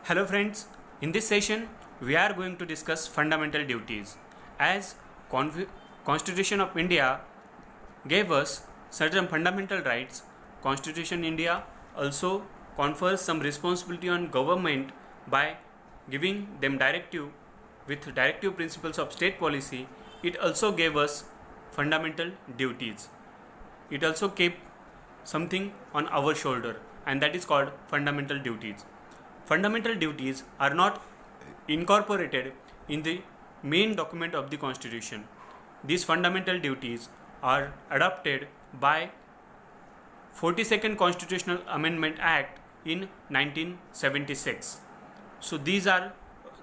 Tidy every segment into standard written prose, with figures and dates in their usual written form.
Hello friends, in this session we are going to discuss fundamental duties. As Constitution of India gave us certain fundamental rights, Constitution India also confers some responsibility on government by giving them directive with directive principles of state policy. It also gave us fundamental duties. It also kept something on our shoulder, and that is called fundamental duties. Fundamental duties are not incorporated in the main document of the Constitution. These fundamental duties are adopted by 42nd Constitutional Amendment Act in 1976. So these are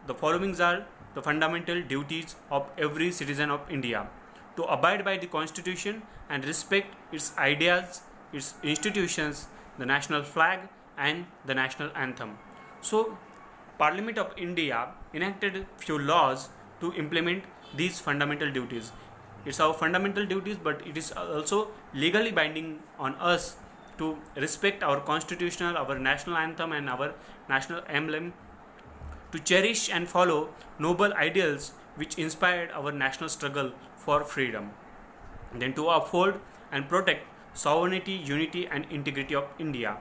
the following are the fundamental duties of every citizen of India: to abide by the Constitution and respect its ideas, its institutions, the national flag and the national anthem. So Parliament of India enacted few laws to implement these fundamental duties. It's our fundamental duties, but it is also legally binding on us to respect our constitutional, our national anthem and our national emblem, to cherish and follow noble ideals which inspired our national struggle for freedom, then to uphold and protect sovereignty, unity and integrity of India.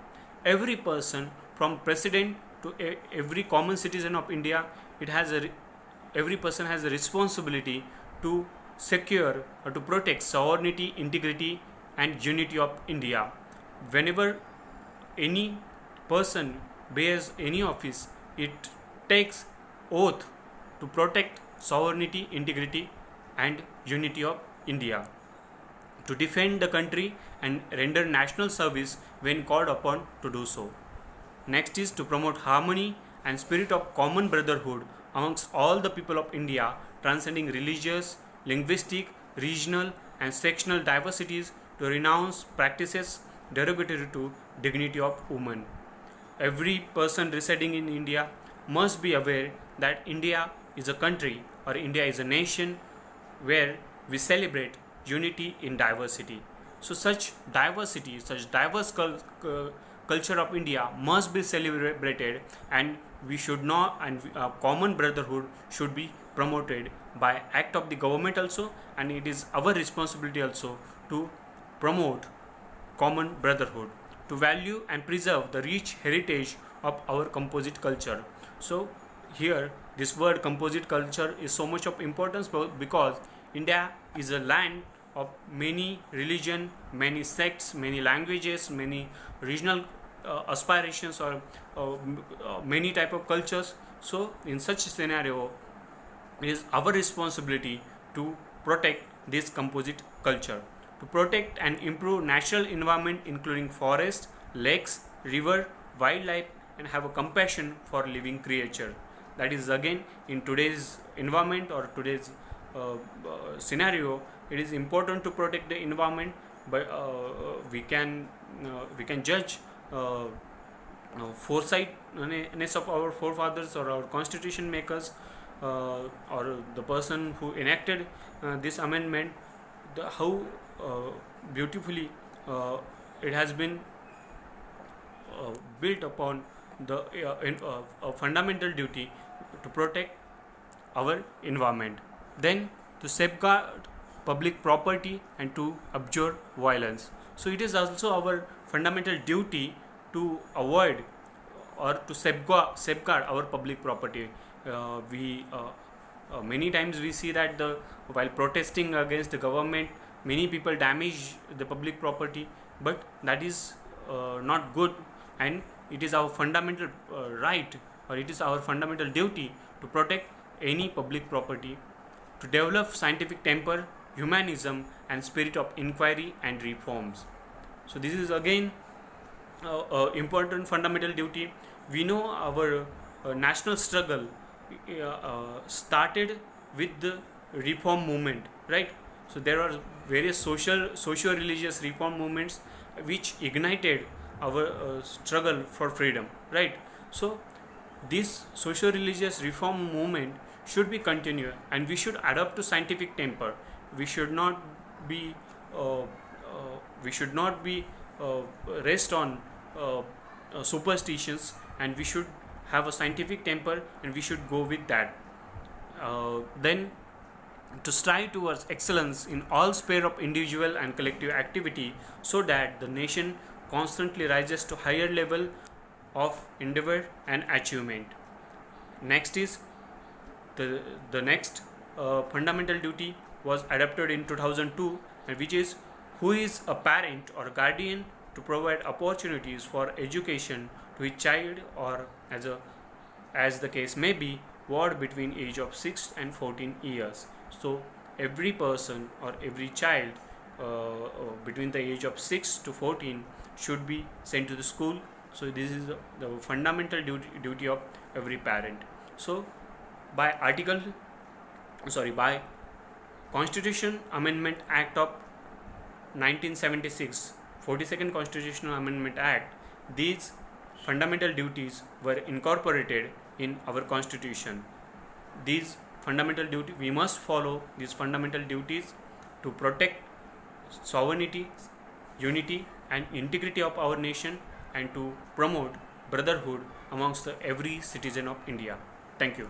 Every person from president to every common citizen of India, every person has a responsibility to secure or to protect sovereignty, integrity and unity of India. Whenever any person bears any office, it takes oath to protect sovereignty, integrity and unity of India, to defend the country and render national service when called upon to do so. Next is to promote harmony and spirit of common brotherhood amongst all the people of India, transcending religious, linguistic, regional and sectional diversities, to renounce practices derogatory to dignity of women. Every person residing in India must be aware that India is a country or India is a nation where we celebrate unity in diversity. So such diversity, such diverse culture of India must be celebrated, and we should not, and common brotherhood should be promoted by act of the government also, and it is our responsibility also to promote common brotherhood, to value and preserve the rich heritage of our composite culture. So here this word composite culture is so much of importance because India is a land of many religion, many sects, many languages, many regional aspirations or many type of cultures. So in such scenario, it is our responsibility to protect this composite culture, to protect and improve natural environment including forest, lakes, river, wildlife and have a compassion for living creature. That is again in today's environment or today's scenario, it is important to protect the environment, but we can judge foresightness of our forefathers or our constitution makers or the person who enacted this amendment, how beautifully it has been built upon the fundamental duty to protect our environment, then to safeguard public property and to abjure violence. So it is also our fundamental duty to avoid or to safeguard our public property. We Many times we see that while protesting against the government, many people damage the public property, but that is not good, and it is our fundamental right, or it is our fundamental duty to protect any public property, to develop scientific temper, humanism and spirit of inquiry and reforms. So this is again important fundamental duty. We know our national struggle started with the reform movement, right? So there are various socio-religious reform movements which ignited our struggle for freedom, right? So this socio-religious reform movement should be continued, and we should adopt to scientific temper. We should not be rest on superstitions, and we should have a scientific temper, and we should go with that. Then to strive towards excellence in all sphere of individual and collective activity, so that the nation constantly rises to higher level of endeavor and achievement. Next is the next fundamental duty was adopted in 2002, and which is who is a parent or guardian to provide opportunities for education to his child, or as the case may be, ward between age of 6 and 14 years. So every person or every child between the age of 6 to 14 should be sent to the school. So this is the fundamental duty of every parent. So by by Constitution Amendment Act of 1976, 42nd Constitutional Amendment Act, these fundamental duties were incorporated in our constitution. These fundamental duty, we must follow these fundamental duties to protect sovereignty, unity and integrity of our nation, and to promote brotherhood amongst every citizen of India. Thank you.